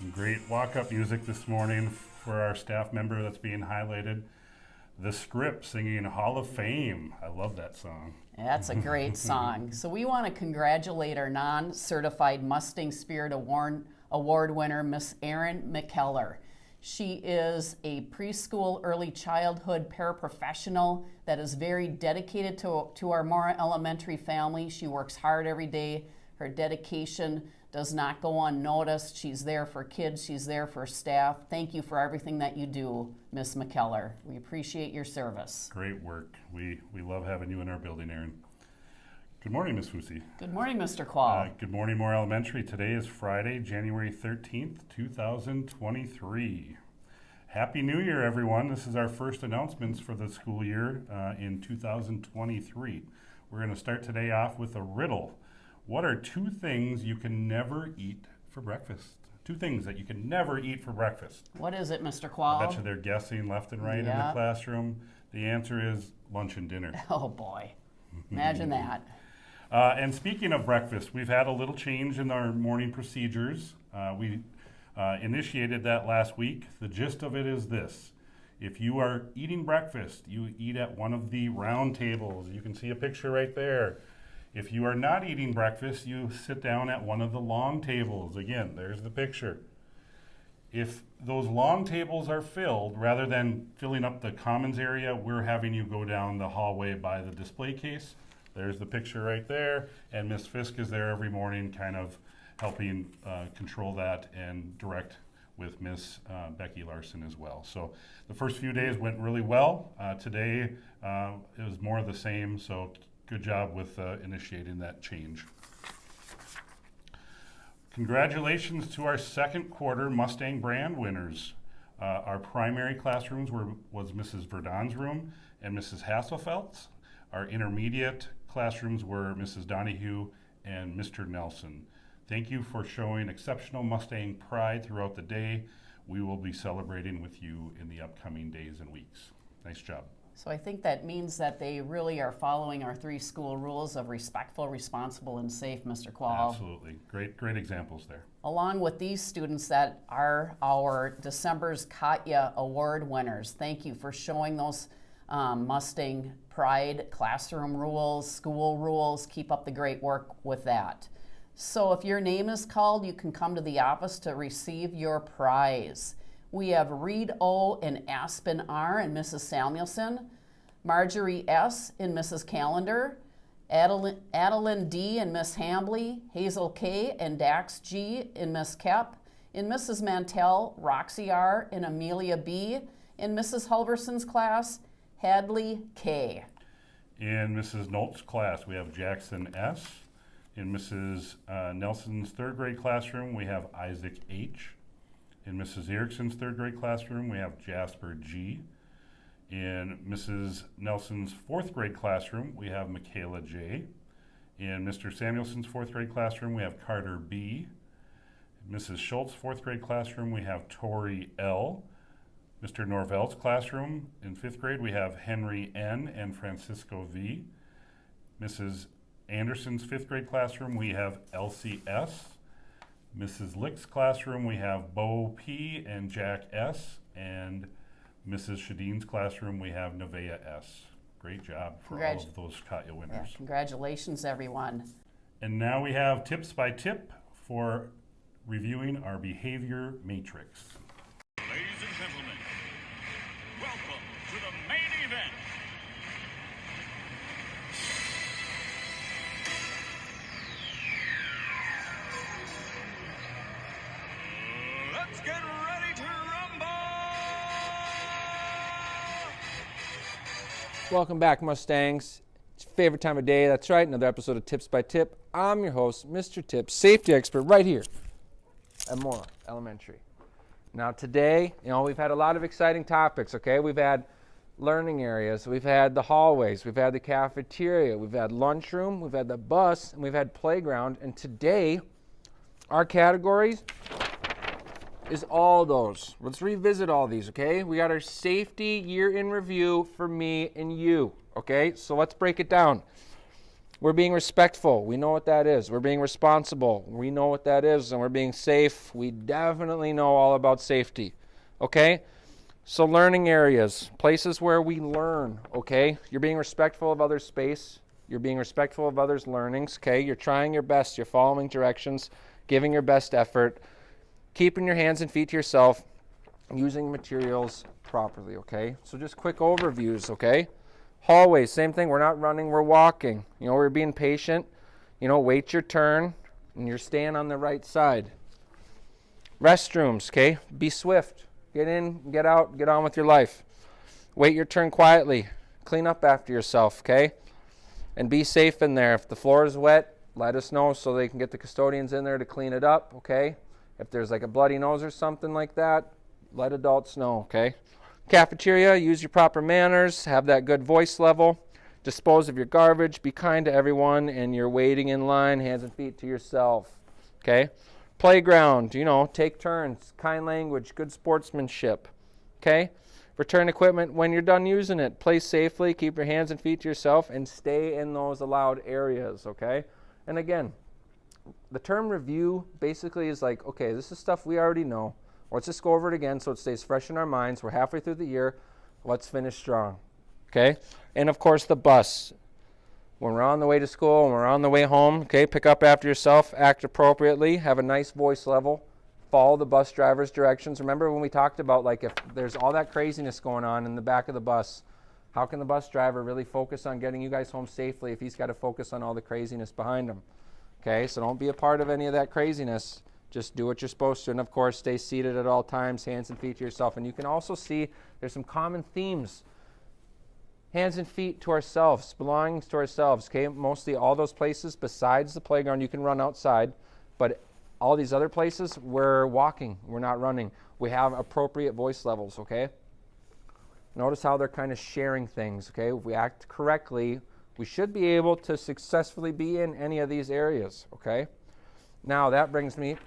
Some great walk-up music this morning for our staff member that's being highlighted. The Script singing Hall of Fame. I love that song. That's a great song. So we want to congratulate our non-certified Mustang Spirit Award winner, Miss Erin McKellar. She is a preschool early childhood paraprofessional that is very dedicated to our Mora Elementary family. She works hard every day. Her dedication does not go unnoticed. She's there for kids. She's there for staff. Thank you for everything that you do, Miss McKellar. We appreciate your service. Great work. We love having you in our building, Erin. Good morning, Ms. Fusi. Good morning, Mr. Quall. Good morning, Mora Elementary. Today is Friday, January 13th, 2023. Happy New Year, everyone. This is our first announcements for the school year in 2023. We're going to start today off with a riddle. What are two things you can never eat for breakfast? Two things that you can never eat for breakfast. What is it, Mr. Quall? I bet you they're guessing left and right in the classroom. The answer is lunch and dinner. Oh, boy. Imagine that. And speaking of breakfast, we've had a little change in our morning procedures. We initiated that last week. The gist of it is this. If you are eating breakfast, you eat at one of the round tables. You can see a picture right there. If you are not eating breakfast, you sit down at one of the long tables. Again, there's the picture. If those long tables are filled, rather than filling up the commons area, we're having you go down the hallway by the display case. There's the picture right there, and Miss Fisk is there every morning kind of helping control that and direct with Miss Becky Larson as well. So the first few days went really well. Today it was more of the same, so good job with initiating that change. Congratulations to our second quarter Mustang brand winners. Our primary classrooms was Mrs. Verdon's room and Mrs. Hasselfeld's. Our intermediate classrooms were Mrs. Donahue and Mr. Nelson. Thank you for showing exceptional Mustang pride throughout the day. We will be celebrating with you in the upcoming days and weeks. Nice job. So I think that means that they really are following our three school rules of respectful, responsible, and safe, Mr. Quall. Absolutely. Great examples there. Along with these students that are our December's Katya Award winners. Thank you for showing those Mustang pride, classroom rules, school rules. Keep up the great work with that. So if your name is called, you can come to the office to receive your prize. We have Reed O. and Aspen R. and Mrs. Samuelson, Marjorie S. and Mrs. Callender, Adeline D. and Miss Hambley, Hazel K. and Dax G. and Miss Kep, and Mrs. Mantell, Roxy R. and Amelia B. in Mrs. Hulverson's class, Hadley K. In Mrs. Nolt's class, we have Jackson S. In Mrs. Nelson's third grade classroom, we have Isaac H. In Mrs. Erickson's third grade classroom, we have Jasper G. In Mrs. Nelson's fourth grade classroom, we have Michaela J. In Mr. Samuelson's fourth grade classroom, we have Carter B. In Mrs. Schultz's fourth grade classroom, we have Tori L. Mr. Norvell's classroom, in fifth grade, we have Henry N. and Francisco V. Mrs. Anderson's fifth grade classroom, we have Elsie S. Mrs. Lick's classroom, we have Bo P. and Jack S. And Mrs. Shadeen's classroom, we have Nevaeh S. Great job for all of those Katya winners. Yeah, congratulations, everyone. And now we have tips by tip for reviewing our behavior matrix. Ladies and gentlemen, welcome to the main event. Let's get ready to rumble! Welcome back, Mustangs. It's your favorite time of day. That's right, another episode of Tips by Tip. I'm your host, Mr. Tip, safety expert right here at Mora Elementary. Now today, we've had a lot of exciting topics, okay? We've had learning areas, we've had the hallways, we've had the cafeteria, we've had lunchroom, we've had the bus, and we've had playground. And today, our categories is all those. Let's revisit all these, okay? We got our safety year in review for me and you, okay? So let's break it down. We're being respectful. We know what that is. We're being responsible. We know what that is. And we're being safe. We definitely know all about safety. Okay? So learning areas, places where we learn. Okay? You're being respectful of others' space. You're being respectful of others' learnings. Okay? You're trying your best. You're following directions, giving your best effort, keeping your hands and feet to yourself, using materials properly. Okay? So just quick overviews. Okay? Hallways, same thing. We're not running, we're walking. We're being patient. Wait your turn, and you're staying on the right side. Restrooms, okay? Be swift. Get in, get out, get on with your life. Wait your turn quietly. Clean up after yourself, okay? And be safe in there. If the floor is wet, let us know so they can get the custodians in there to clean it up, okay? If there's like a bloody nose or something like that, let adults know, okay? Cafeteria, use your proper manners, have that good voice level, dispose of your garbage, be kind to everyone, and you're waiting in line, hands and feet to yourself, okay? Playground, take turns, kind language, good sportsmanship, okay? Return equipment when you're done using it. Play safely, keep your hands and feet to yourself, and stay in those allowed areas, okay? And again, the term review basically is like, okay, this is stuff we already know. Let's just go over it again so it stays fresh in our minds. We're halfway through the year. Let's finish strong, okay? And, of course, the bus. When we're on the way to school, when we're on the way home, okay, pick up after yourself, act appropriately, have a nice voice level, follow the bus driver's directions. Remember when we talked about, like, if there's all that craziness going on in the back of the bus, how can the bus driver really focus on getting you guys home safely if he's got to focus on all the craziness behind him? Okay, so don't be a part of any of that craziness. Just do what you're supposed to. And, of course, stay seated at all times, hands and feet to yourself. And you can also see there's some common themes. Hands and feet to ourselves, belongings to ourselves. Okay, mostly all those places besides the playground, you can run outside. But all these other places, we're walking. We're not running. We have appropriate voice levels, okay? Notice how they're kind of sharing things, okay? If we act correctly, we should be able to successfully be in any of these areas, okay? Now, that brings me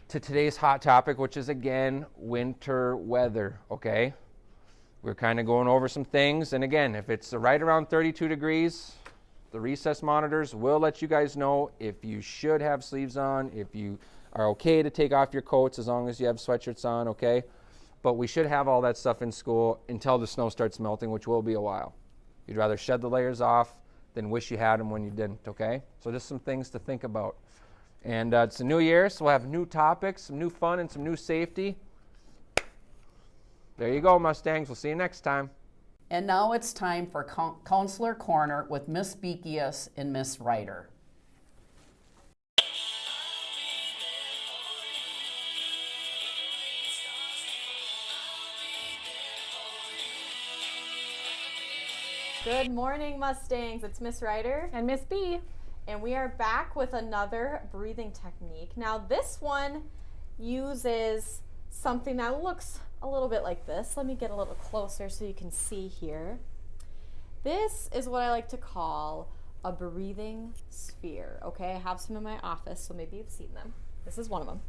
to today's hot topic, which is, again, winter weather, okay? We're kind of going over some things. And, again, if it's right around 32 degrees, the recess monitors will let you guys know if you should have sleeves on, if you are okay to take off your coats as long as you have sweatshirts on, okay? But we should have all that stuff in school until the snow starts melting, which will be a while. You'd rather shed the layers off than wish you had them when you didn't, okay? So just some things to think about. And it's a new year, so we'll have new topics, some new fun, and some new safety. There you go, Mustangs. We'll see you next time. And now it's time for Counselor Corner with Miss Beekius and Miss Ryder. Good morning, Mustangs. It's Miss Ryder And Miss B. and we are back with another breathing technique. Now this one uses something that looks a little bit like this. Let me get a little closer so you can see here. This is what I like to call a breathing sphere, okay? I have some in my office, so maybe you've seen them. This is one of them.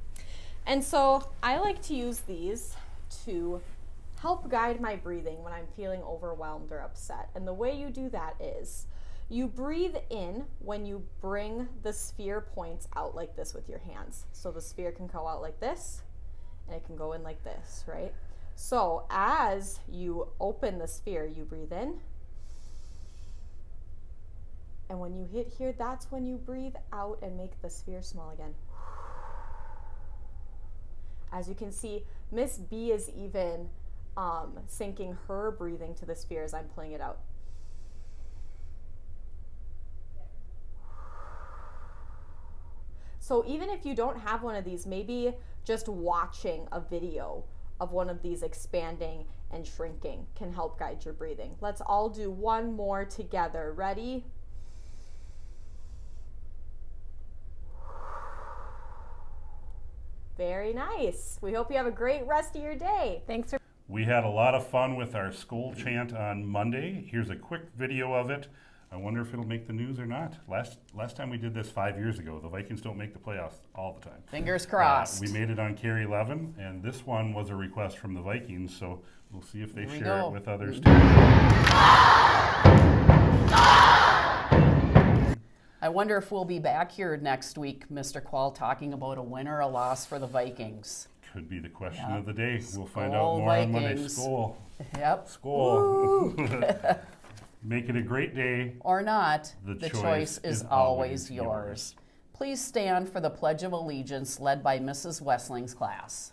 And so I like to use these to help guide my breathing when I'm feeling overwhelmed or upset. And the way you do that is you breathe in when you bring the sphere points out like this with your hands. So the sphere can go out like this, and it can go in like this, right? So as you open the sphere, you breathe in. And when you hit here, that's when you breathe out and make the sphere small again. As you can see, Miss B is even syncing her breathing to the sphere as I'm playing it out. So even if you don't have one of these, maybe just watching a video of one of these expanding and shrinking can help guide your breathing. Let's all do one more together. Ready? Very nice. We hope you have a great rest of your day. Thanks for We had a lot of fun with our school chant on Monday. Here's a quick video of it. I wonder if it'll make the news or not. Last time we did this 5 years ago. The Vikings don't make the playoffs all the time. Fingers crossed. We made it on Carry 11, and this one was a request from the Vikings, so we'll see if they share it with others too. wonder if we'll be back here next week, Mr. Quall, talking about a win or a loss for the Vikings. Could be the question Yeah. of the day. We'll find Skol, out more on Monday. Vikings. School. Yep. School. Make it a great day. Or not, The the choice choice is is always always yours. Please stand for the Pledge of Allegiance led by Mrs. Wessling's class.